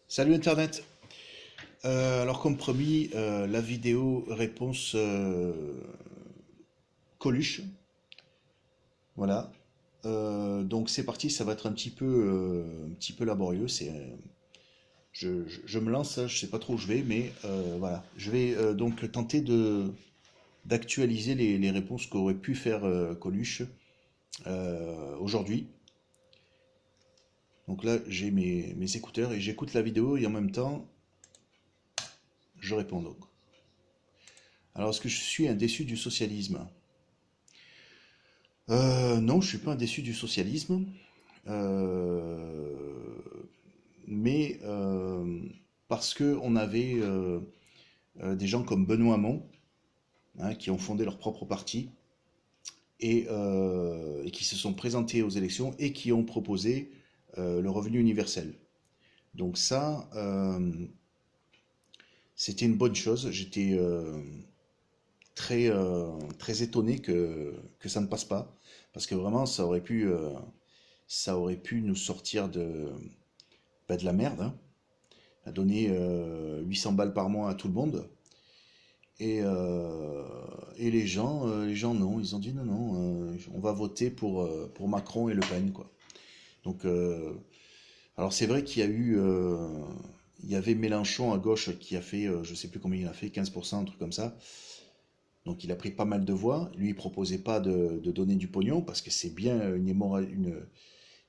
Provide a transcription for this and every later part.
Salut Internet. Alors comme promis, la vidéo réponse Coluche. Voilà. Donc c'est parti, ça va être un petit peu laborieux. Je me lance, hein, je sais pas trop où je vais, mais voilà. Je vais donc tenter de d'actualiser les réponses qu'aurait pu faire Coluche aujourd'hui. Donc là, j'ai mes écouteurs et j'écoute la vidéo et en même temps, je réponds donc. Alors, est-ce que je suis un déçu du socialisme? Non, je suis pas un déçu du socialisme, euh, mais parce que on avait des gens comme Benoît Hamon, hein, qui ont fondé leur propre parti et qui se sont présentés aux élections et qui ont proposé le revenu universel. Donc ça, c'était une bonne chose. J'étais très étonné que ça ne passe pas, parce que vraiment, ça aurait pu nous sortir de la merde, hein, à donner 800 balles par mois à tout le monde. Et, euh, et les gens non, ils ont dit non, non, on va voter pour Macron et Le Pen, quoi. Donc, alors c'est vrai qu'il y a eu, il y avait Mélenchon à gauche qui a fait, je sais plus combien il a fait, 15%, un truc comme ça. Donc il a pris pas mal de voix. Lui, il proposait pas de donner du pognon parce que c'est bien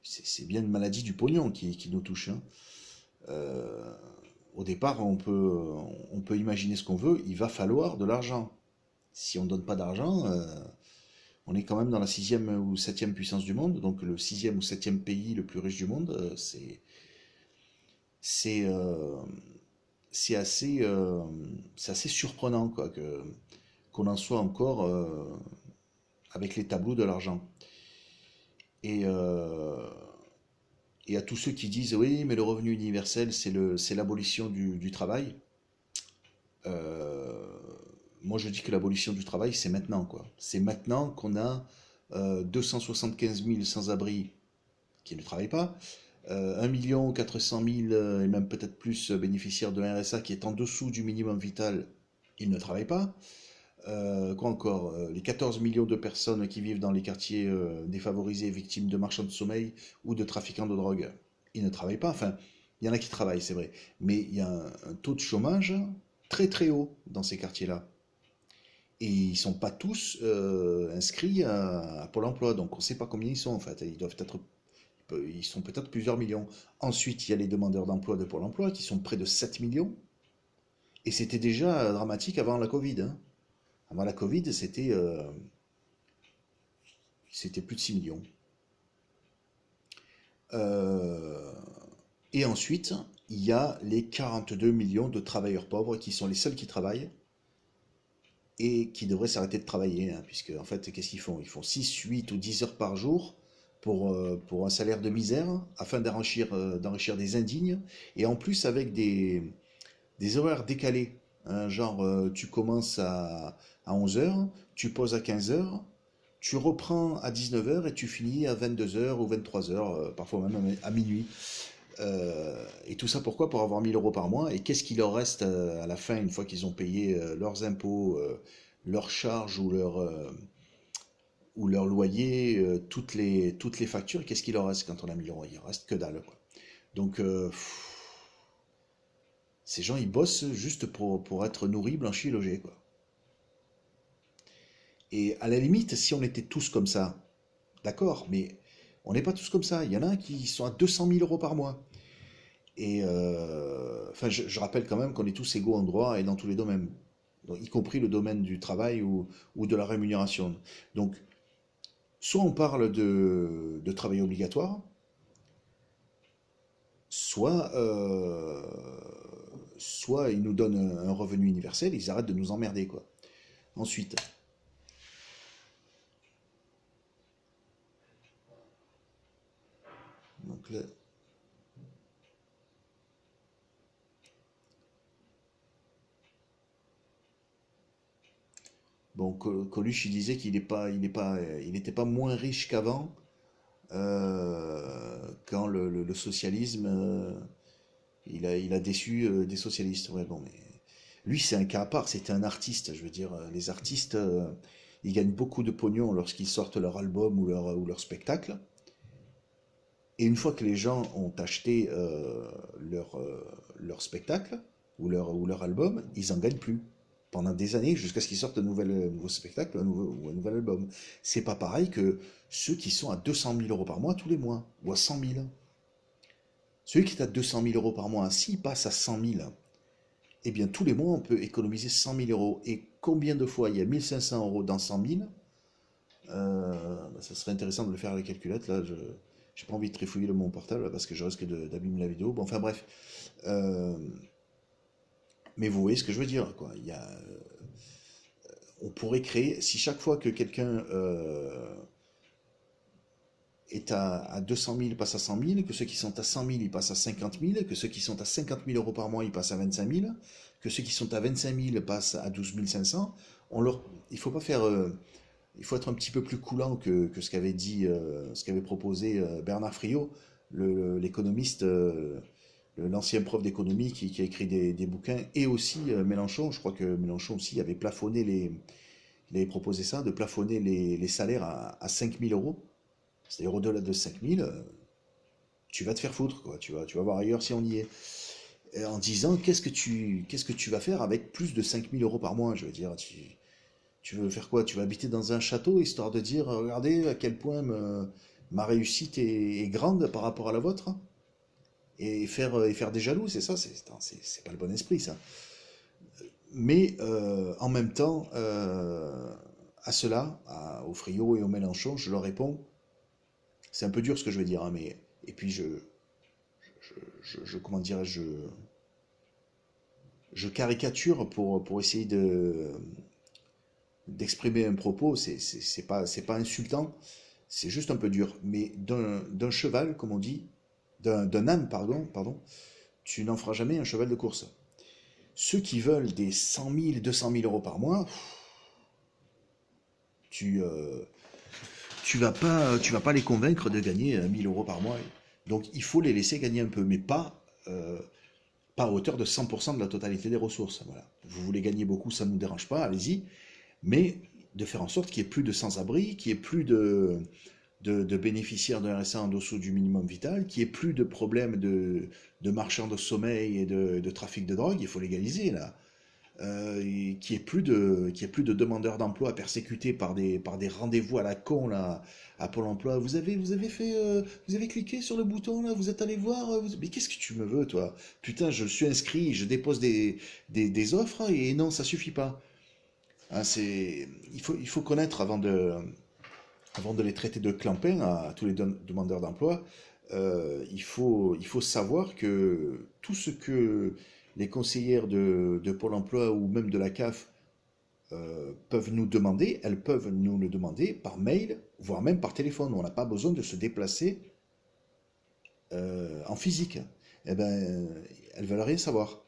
c'est bien une maladie du pognon qui nous touche, hein. Euh, Au départ, on peut imaginer ce qu'on veut, il va falloir de l'argent. Si on ne donne pas d'argent, on est quand même dans la sixième ou septième puissance du monde, donc le sixième ou septième pays le plus riche du monde, c'est c'est assez, euh, c'est assez surprenant quoi, qu'on en soit encore avec les tableaux de l'argent. Et, euh, et à tous ceux qui disent oui, mais le revenu universel, c'est l'abolition du travail. Euh, Moi, je dis que l'abolition du travail, c'est maintenant, quoi. C'est maintenant qu'on a 275 000 sans-abri qui ne travaillent pas, 1 400 000 et même peut-être plus bénéficiaires de la RSA qui est en dessous du minimum vital, ils ne travaillent pas. Quoi encore? Les 14 millions de personnes qui vivent dans les quartiers défavorisés, victimes de marchands de sommeil ou de trafiquants de drogue, ils ne travaillent pas. Enfin, il y en a qui travaillent, c'est vrai. Mais il y a un taux de chômage très très haut dans ces quartiers-là. Et ils sont pas tous inscrits à Pôle emploi, donc on ne sait pas combien ils sont en fait. Ils sont peut-être plusieurs millions. Ensuite, il y a les demandeurs d'emploi de Pôle emploi qui sont près de 7 millions. Et c'était déjà dramatique avant la Covid, hein. Avant la Covid, c'était plus de 6 millions. Euh, et ensuite, il y a les 42 millions de travailleurs pauvres qui sont les seuls qui travaillent et qui devraient s'arrêter de travailler, hein, puisque en fait, qu'est-ce qu'ils font? Ils font 6, 8 ou 10 heures par jour pour un salaire de misère afin d'enrichir des indignes et en plus avec des horaires décalés, hein, genre tu commences à 11 heures, tu poses à 15 heures, tu reprends à 19 heures et tu finis à 22 heures ou 23 heures, parfois même à minuit. Et tout ça pourquoi? Pour avoir 1 000 € par mois. Et qu'est-ce qu'il leur reste à la fin, une fois qu'ils ont payé leurs impôts, leurs charges ou leur loyer, toutes les factures? Qu'est-ce qu'il leur reste quand on a 1 000 €? Il ne reste que dalle, quoi. Donc, ces gens, ils bossent juste pour être nourris, blanchis, logés, quoi. Et à la limite, si on était tous comme ça, d'accord, mais on n'est pas tous comme ça. Il y en a qui sont à 200 000 € par mois. Et enfin, je rappelle quand même qu'on est tous égaux en droit et dans tous les domaines, donc, y compris le domaine du travail ou de la rémunération. Donc, soit on parle de travail obligatoire, soit, soit ils nous donnent un revenu universel, ils arrêtent de nous emmerder, quoi. Ensuite, donc là, bon, Coluche, il disait il n'était pas moins riche qu'avant, quand le socialisme, il a déçu des socialistes. Ouais, bon, mais lui, c'est un cas à part. C'était un artiste. Je veux dire, les artistes, ils gagnent beaucoup de pognon lorsqu'ils sortent leur album ou leur spectacle. Et une fois que les gens ont acheté leur spectacle ou leur album, ils en gagnent plus. Pendant des années, jusqu'à ce qu'ils sortent un nouveau spectacle ou un nouvel album. C'est pas pareil que ceux qui sont à 200 000 euros par mois tous les mois, ou à 100 000. Celui qui est à 200 000 euros par mois, s'il passe à 100 000, eh bien tous les mois on peut économiser 100 000 euros. Et combien de fois il y a 1500 euros dans 100 000? Ça serait intéressant de le faire à la calculette. Là, je n'ai pas envie de trifouiller mon portable parce que je risque d'abîmer la vidéo. Bon, enfin bref. Euh, mais vous voyez ce que je veux dire, quoi. On pourrait créer, si chaque fois que quelqu'un est à 200 000 passe à 100 000, que ceux qui sont à 100 000 ils passent à 50 000, que ceux qui sont à 50 000 euros par mois ils passent à 25 000, que ceux qui sont à 25 000 passent à 12 500. Il faut pas faire, il faut être un petit peu plus coulant que ce qu'avait dit, ce qu'avait proposé Bernard Friot, l'économiste, l'ancien prof d'économie qui a écrit des bouquins, et aussi Mélenchon. Je crois que Mélenchon aussi avait plafonné il avait proposé ça, de plafonner les salaires à 5 000 euros. C'est-à-dire au-delà de 5 000, tu vas te faire foutre, quoi. Tu vas voir ailleurs si on y est. Et en disant, qu'est-ce que tu vas faire avec plus de 5 000 euros par mois? Je veux dire, tu veux faire quoi? Tu vas habiter dans un château, histoire de dire, regardez à quel point ma réussite est grande par rapport à la vôtre, hein, et faire des jaloux, c'est ça? C'est pas le bon esprit, ça. Mais en même temps, à cela, au Friot et au Mélenchon, je leur réponds, c'est un peu dur ce que je vais dire, hein, mais et puis comment dirais-je, je caricature pour essayer d'exprimer un propos. C'est pas insultant, c'est juste un peu dur. Mais d'un cheval, comme on dit, d'un âne, pardon, tu n'en feras jamais un cheval de course. Ceux qui veulent des 100 000, 200 000 euros par mois, tu, euh, tu vas pas les convaincre de gagner 1000 euros par mois. Donc il faut les laisser gagner un peu, mais pas à hauteur de 100% de la totalité des ressources. Voilà. Vous voulez gagner beaucoup, ça ne nous dérange pas, allez-y, mais de faire en sorte qu'il n'y ait plus de sans-abri, qu'il n'y ait plus de bénéficiaires de RSA en dessous du minimum vital, qu'il n'y ait plus de problèmes de marchands de sommeil et de trafic de drogue. Il faut légaliser là. Qu'il y ait plus de demandeurs d'emploi persécutés par des rendez-vous à la con là, à Pôle emploi. Vous avez fait, vous avez cliqué sur le bouton là, vous êtes allé voir. Mais qu'est-ce que tu me veux, toi? Putain, je suis inscrit, je dépose des offres et non, ça suffit pas. Hein, il faut connaître avant de les traiter de clampins à tous les demandeurs d'emploi. Il faut savoir que tout ce que les conseillères de Pôle emploi ou même de la CAF peuvent nous demander, elles peuvent nous le demander par mail, voire même par téléphone. On n'a pas besoin de se déplacer en physique. Eh ben, elles veulent rien savoir.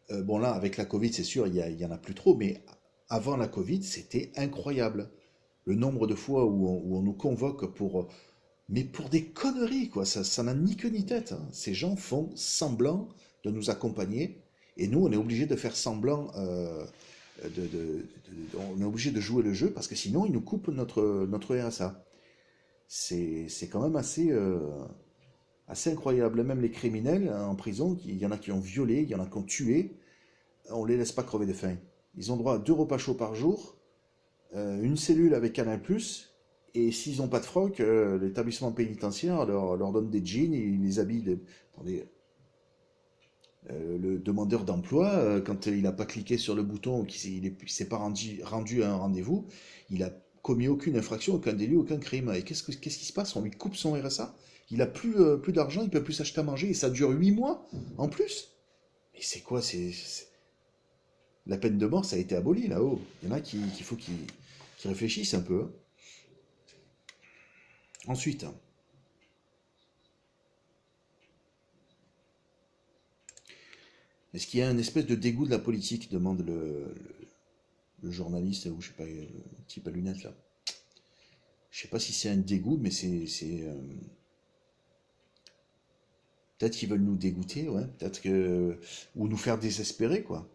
Bon là, avec la Covid, c'est sûr, il y en a plus trop, mais avant la Covid, c'était incroyable. Le nombre de fois où on nous convoque mais pour des conneries, quoi. Ça n'a ni queue ni tête, hein. Ces gens font semblant de nous accompagner, et nous, on est obligé de faire semblant, on est obligé de jouer le jeu, parce que sinon, ils nous coupent notre RSA. C'est quand même assez incroyable. Même les criminels hein, en prison, il y en a qui ont violé, il y en a qui ont tué, on les laisse pas crever de faim. Ils ont droit à 2 repas chauds par jour, une cellule avec Canal+, et s'ils n'ont pas de froc, l'établissement pénitentiaire leur donne des jeans, et ils les habille. Attendez, le demandeur d'emploi, quand il n'a pas cliqué sur le bouton ou qu'il ne s'est pas rendu à un rendez-vous, il a commis aucune infraction, aucun délit, aucun crime. Et qu'est-ce qui se passe? On lui coupe son RSA, il a plus d'argent, il peut plus s'acheter à manger, et ça dure 8 mois en plus. Mais c'est quoi? La peine de mort, ça a été aboli là-haut. Il y en a qu'il faut qu'ils réfléchissent un peu, hein. Ensuite, est-ce qu'il y a une espèce de dégoût de la politique, demande le journaliste, ou je sais pas, le type à lunettes là. Je sais pas si c'est un dégoût, mais Peut-être qu'ils veulent nous dégoûter, ouais. Peut-être que... Ou nous faire désespérer, quoi.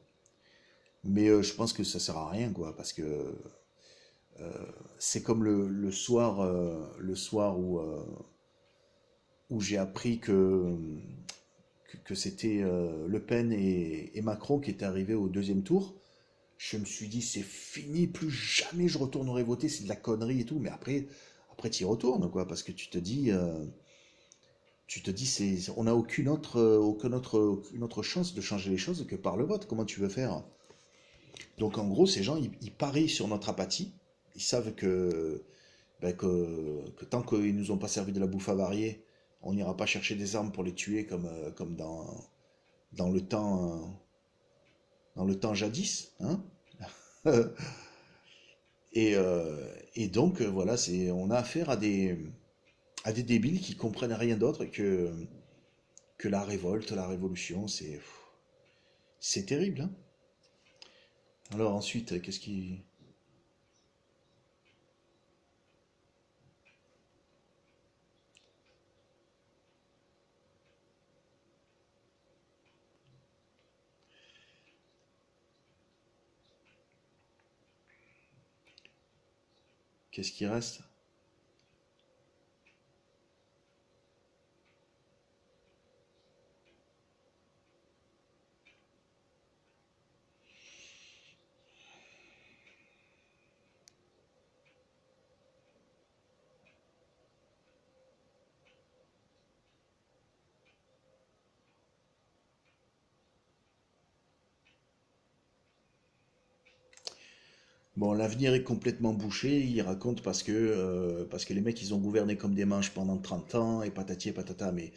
Mais je pense que ça sert à rien, quoi. Parce que c'est comme le soir où j'ai appris que c'était Le Pen et Macron qui étaient arrivés au deuxième tour. Je me suis dit, c'est fini, plus jamais je retournerai voter, c'est de la connerie et tout. Mais après tu y retournes, quoi, parce que tu te dis, on n'a aucune autre chance de changer les choses que par le vote. Comment tu veux faire? Donc en gros, ces gens, ils parient sur notre apathie. Ils savent que tant qu'ils nous ont pas servi de la bouffe avariée, on n'ira pas chercher des armes pour les tuer comme dans le temps jadis, hein. Et donc voilà, on a affaire à des débiles qui comprennent rien d'autre que la révolte, la révolution. C'est terrible, hein. Alors ensuite, qu'est-ce qui reste? Bon, l'avenir est complètement bouché, il raconte parce que les mecs, ils ont gouverné comme des manches pendant 30 ans, et patati et patata, mais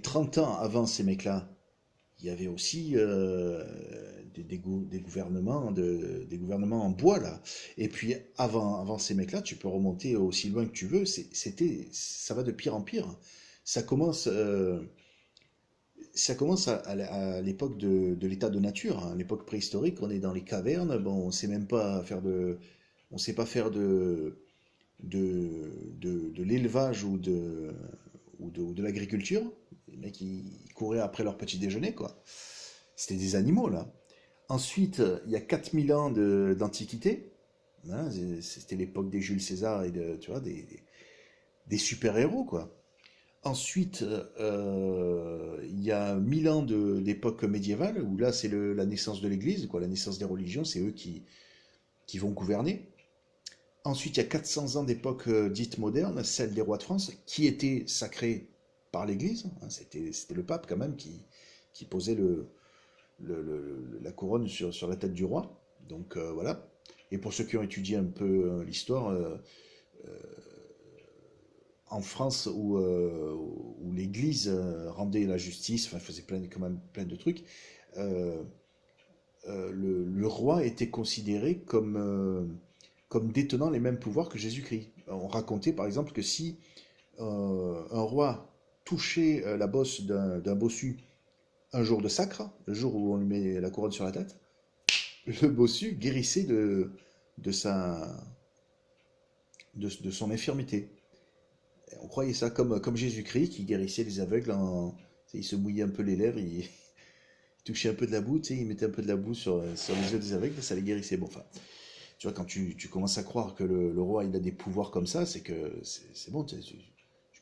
30 ans avant ces mecs-là, il y avait aussi des gouvernements en bois, là. Et puis, avant ces mecs-là, tu peux remonter aussi loin que tu veux, ça va de pire en pire. Ça commence, euh, Ça commence à l'époque de l'état de nature, hein, l'époque préhistorique. On est dans les cavernes. Bon, on sait pas faire de l'élevage ou de l'agriculture. Les mecs, ils couraient après leur petit déjeuner, quoi. C'était des animaux, là. Ensuite, il y a 4000 ans d'antiquité. Hein, c'était l'époque des Jules César et tu vois, des super-héros, quoi. Ensuite, il y a 1000 ans d'époque médiévale, où là, c'est la naissance de l'Église, quoi, la naissance des religions, c'est eux qui vont gouverner. Ensuite, il y a 400 ans d'époque dite moderne, celle des rois de France, qui était sacrée par l'Église, hein. C'était le pape, quand même, qui posait la couronne sur la tête du roi. Donc, voilà. Et pour ceux qui ont étudié un peu l'histoire, en France où l'Église rendait la justice, enfin faisait quand même plein de trucs, euh, le roi était considéré comme détenant les mêmes pouvoirs que Jésus-Christ. On racontait par exemple que si un roi touchait la bosse d'un bossu un jour de sacre, le jour où on lui met la couronne sur la tête, le bossu guérissait de, sa, de son infirmité. On croyait ça comme Jésus-Christ qui guérissait les aveugles il se mouillait un peu les lèvres, il touchait un peu de la boue, il mettait un peu de la boue sur les yeux des aveugles, ça les guérissait. Bon, enfin, tu vois, quand tu commences à croire que le roi il a des pouvoirs comme ça, c'est que c'est bon, tu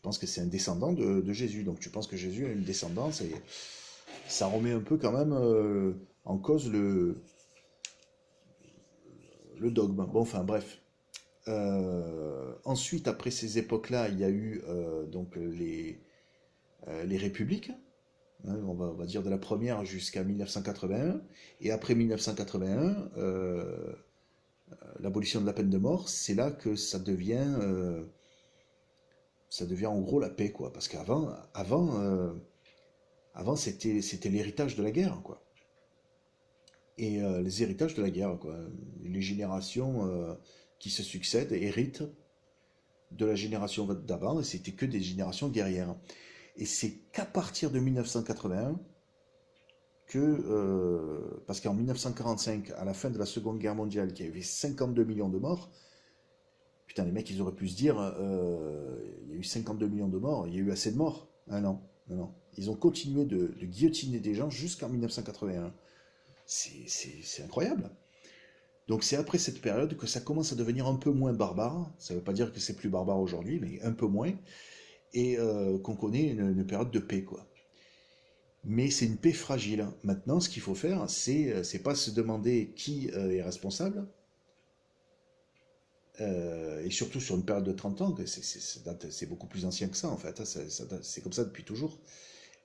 penses que c'est un descendant de Jésus, donc tu penses que Jésus a une descendance et ça remet un peu quand même en cause le dogme. Bon, enfin, bref. Ensuite, après ces époques-là, il y a eu donc les républiques, hein, on va dire de la première jusqu'à 1981, et après 1981, l'abolition de la peine de mort, c'est là que ça devient en gros la paix, quoi, parce qu'avant c'était l'héritage de la guerre, quoi, et les héritages de la guerre, quoi, les générations qui se succèdent héritent de la génération d'avant, et c'était que des générations guerrières. Et c'est qu'à partir de 1981 parce qu'en 1945, à la fin de la Seconde Guerre mondiale, qu'il y avait 52 millions de morts, putain, les mecs, ils auraient pu se dire, il y a eu 52 millions de morts, il y a eu assez de morts. Ah non, non, non. Ils ont continué de guillotiner des gens jusqu'en 1981. C'est incroyable. Donc c'est après cette période que ça commence à devenir un peu moins barbare. Ça ne veut pas dire que c'est plus barbare aujourd'hui, mais un peu moins. Et qu'on connaît une période de paix, quoi. Mais c'est une paix fragile. Maintenant, ce qu'il faut faire, c'est pas se demander qui est responsable, et surtout sur une période de 30 ans, que c'est beaucoup plus ancien que ça, en fait, hein, c'est comme ça depuis toujours,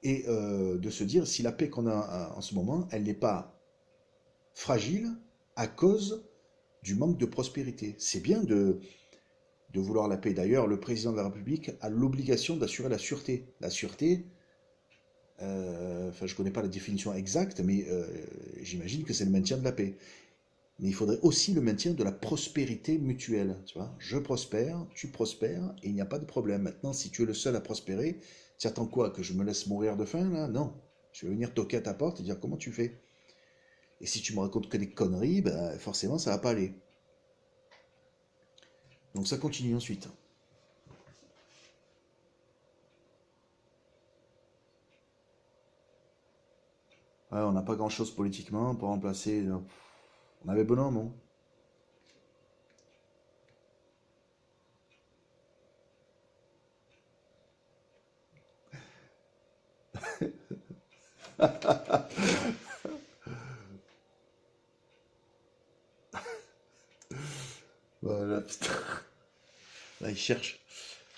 et de se dire si la paix qu'on a en ce moment, elle n'est pas fragile à cause du manque de prospérité. C'est bien de vouloir la paix. D'ailleurs, le président de la République a l'obligation d'assurer la sûreté. La sûreté, enfin, je ne connais pas la définition exacte, mais j'imagine que c'est le maintien de la paix. Mais il faudrait aussi le maintien de la prospérité mutuelle. Tu vois, je prospère, tu prospères, et il n'y a pas de problème. Maintenant, si tu es le seul à prospérer, tu attends quoi? Que je me laisse mourir de faim, là? Non. Je vais venir toquer à ta porte et dire comment tu fais. Et si tu me racontes que des conneries, ben, forcément, ça va pas aller. Donc ça continue ensuite. Ouais, on n'a pas grand-chose politiquement pour remplacer. On avait Benoît, non? Voilà, putain. Là, il cherche.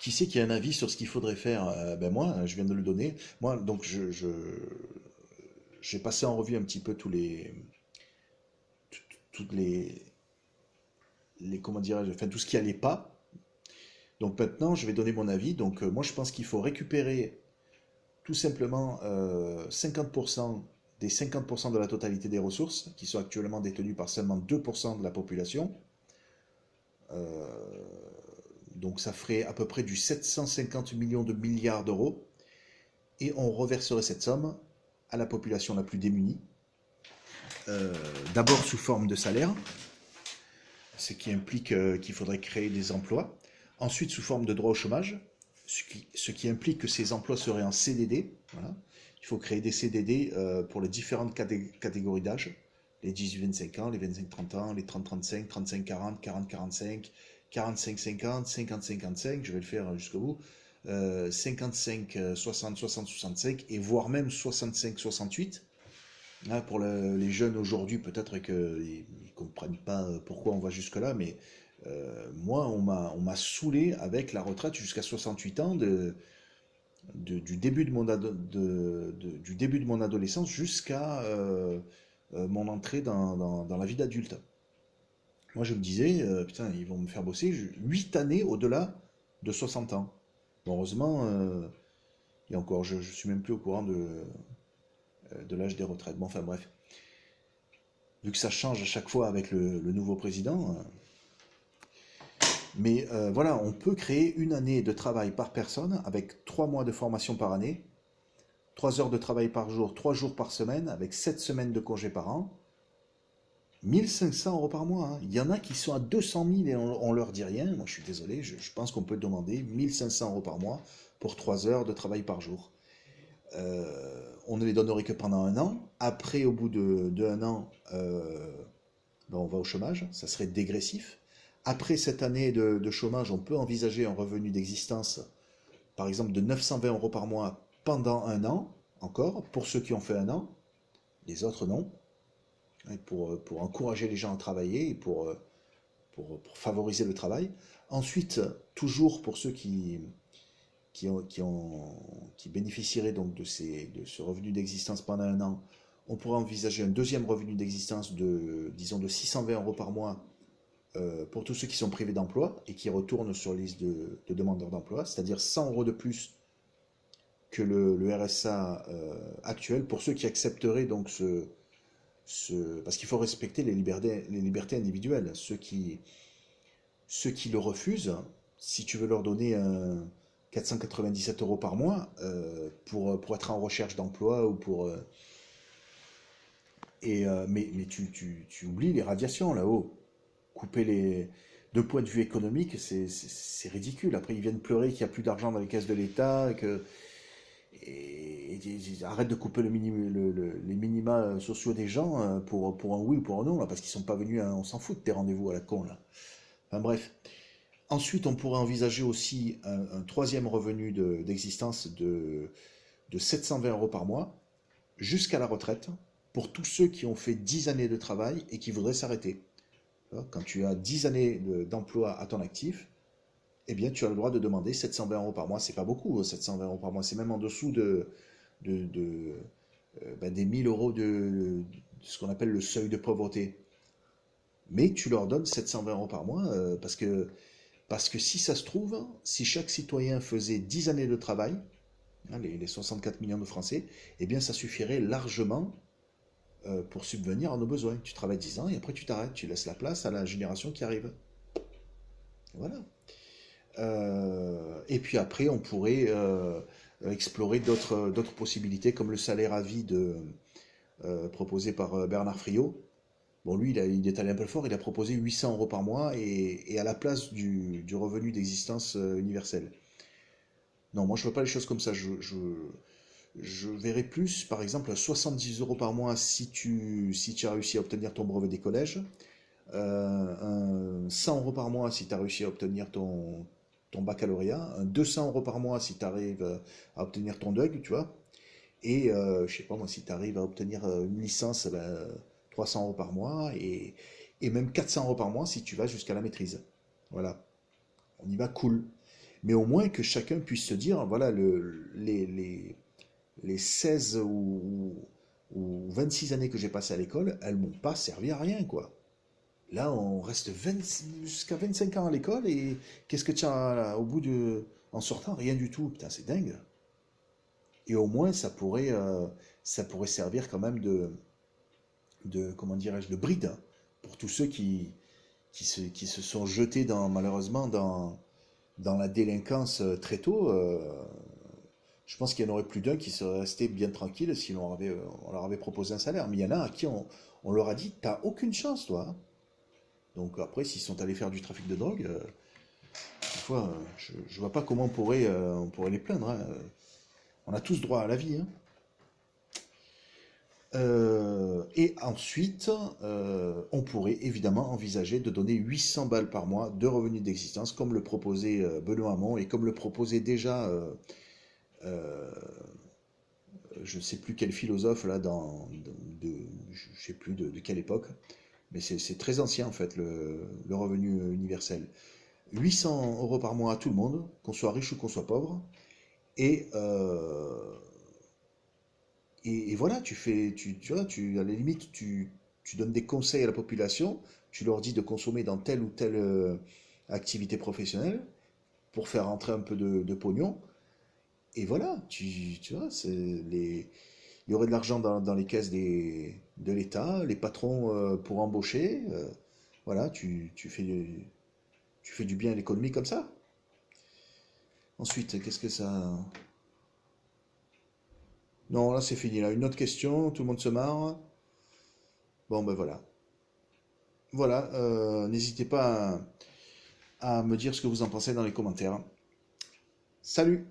Qui c'est qui a un avis sur ce qu'il faudrait faire? Ben moi, je viens de le donner. Moi, donc, j'ai passé en revue un petit peu toutes comment dirais-je, enfin, tout ce qui allait pas. Donc maintenant, je vais donner mon avis. Donc, moi, je pense qu'il faut récupérer tout simplement 50% des 50% de la totalité des ressources, qui sont actuellement détenues par seulement 2% de la population. Euh, donc ça ferait à peu près du 750 millions de milliards d'euros, et on reverserait cette somme à la population la plus démunie, euh, d'abord sous forme de salaire, ce qui implique qu'il faudrait créer des emplois, ensuite sous forme de droit au chômage, ce qui implique que ces emplois seraient en CDD. Voilà. Il faut créer des CDD pour les différentes catégories d'âge, les 18-25 ans, les 25-30 ans, les 30-35, 35-40, 40-45, 45-50, 50-55, je vais le faire jusqu'au bout, 55-60, 60-65, et voire même 65-68. Là, pour les jeunes aujourd'hui, peut-être qu'ils ne comprennent pas pourquoi on va jusque-là, mais moi, on m'a saoulé avec la retraite jusqu'à 68 ans du début de du début de mon adolescence jusqu'à mon entrée dans la vie d'adulte. Moi, je me disais, putain, ils vont me faire bosser 8 années au-delà de 60 ans. Bon, heureusement, et encore, je ne suis même plus au courant de l'âge des retraites. Bon, enfin bref. Vu que ça change à chaque fois avec le nouveau président. Mais voilà, on peut créer une année de travail par personne avec 3 mois de formation par année, 3 heures de travail par jour, 3 jours par semaine, avec 7 semaines de congés par an. 1 500 € par mois, hein. Il y en a qui sont à 200 000 et on leur dit rien. Moi, je suis désolé, je pense qu'on peut demander 1 500 € par mois pour 3 heures de travail par jour. On ne les donnerait que pendant un an. Après, au bout de un an, ben, on va au chômage. Ça serait dégressif. Après cette année de chômage, on peut envisager un revenu d'existence, par exemple, de 920 € par mois pendant un an, encore, pour ceux qui ont fait un an. Les autres, non. Et pour encourager les gens à travailler et pour favoriser le travail. Ensuite, toujours pour ceux qui bénéficieraient donc de ce revenu d'existence pendant un an, on pourrait envisager un deuxième revenu d'existence disons, de 620 € par mois pour tous ceux qui sont privés d'emploi et qui retournent sur liste de demandeurs d'emploi, c'est-à-dire 100 € de plus que le RSA actuel pour ceux qui accepteraient donc parce qu'il faut respecter les libertés individuelles. Ceux qui le refusent, si tu veux leur donner 497 € par mois pour être en recherche d'emploi ou mais tu oublies les radiations là-haut. Couper les. De point de vue économique, c'est ridicule. Après, ils viennent pleurer qu'il n'y a plus d'argent dans les caisses de l'État. arrête de couper les minima sociaux des gens pour un oui ou pour un non, là, parce qu'ils sont pas venus, on s'en fout de tes rendez-vous à la con, là. Enfin bref. Ensuite, on pourrait envisager aussi un troisième revenu d'existence de 720 euros par mois jusqu'à la retraite pour tous ceux qui ont fait 10 années de travail et qui voudraient s'arrêter. Quand tu as 10 années d'emploi à ton actif, eh bien, tu as le droit de demander 720 euros par mois. C'est pas beaucoup, 720 euros par mois. C'est même en dessous des 1000 euros de ce qu'on appelle le seuil de pauvreté. Mais tu leur donnes 720 euros par mois parce que si ça se trouve, si chaque citoyen faisait 10 années de travail, hein, les 64 millions de Français, eh bien, ça suffirait largement pour subvenir à nos besoins. Tu travailles 10 ans et après tu t'arrêtes, tu laisses la place à la génération qui arrive. Voilà. Et puis après, on pourrait explorer d'autres possibilités, comme le salaire à vie proposé par Bernard Friot. Bon, lui, il est allé un peu fort, il a proposé 800 euros par mois et à la place du revenu d'existence universel. Non, moi, je ne vois pas les choses comme ça. Je verrais plus, par exemple, 70 euros par mois si tu as réussi à obtenir ton brevet des collèges, 100 euros par mois si tu as réussi à obtenir ton baccalauréat, 200 euros par mois si tu arrives à obtenir ton DUG, tu vois, et je sais pas moi, si tu arrives à obtenir une licence, 300 euros par mois, et même 400 euros par mois si tu vas jusqu'à la maîtrise. Voilà, on y va cool. Mais au moins que chacun puisse se dire, voilà, les 16 ou 26 années que j'ai passées à l'école, elles m'ont pas servi à rien, quoi. Là, on reste jusqu'à 25 ans à l'école et qu'est-ce que tu as au bout en sortant? Rien du tout. Putain, c'est dingue. Et au moins, ça pourrait servir quand même comment dirais-je, de bride, hein, pour tous ceux qui se sont jetés malheureusement dans la délinquance très tôt. Je pense qu'il y en aurait plus d'un qui serait resté bien tranquille si on leur avait proposé un salaire. Mais il y en a à qui on leur a dit, t'as aucune chance, toi, hein. Donc après, s'ils sont allés faire du trafic de drogue, des fois, je vois pas comment on pourrait les plaindre, hein. On a tous droit à la vie, hein. Et ensuite, on pourrait évidemment envisager de donner 800 balles par mois de revenus d'existence, comme le proposait Benoît Hamon et comme le proposait déjà, euh, je ne sais plus quel philosophe là, je ne sais plus de quelle époque, mais c'est très ancien en fait le revenu universel. 800 euros par mois à tout le monde, qu'on soit riche ou qu'on soit pauvre, et, euh, et voilà, tu vois, à la limite, tu donnes des conseils à la population, tu leur dis de consommer dans telle ou telle activité professionnelle pour faire rentrer un peu de pognon, et voilà, tu vois, il y aurait de l'argent dans les caisses de l'État, les patrons pour embaucher, voilà, tu fais du bien à l'économie comme ça. Ensuite, qu'est-ce que ça... Non, là c'est fini, là. Une autre question, tout le monde se marre. Bon, ben voilà. Voilà, n'hésitez pas à me dire ce que vous en pensez dans les commentaires. Salut!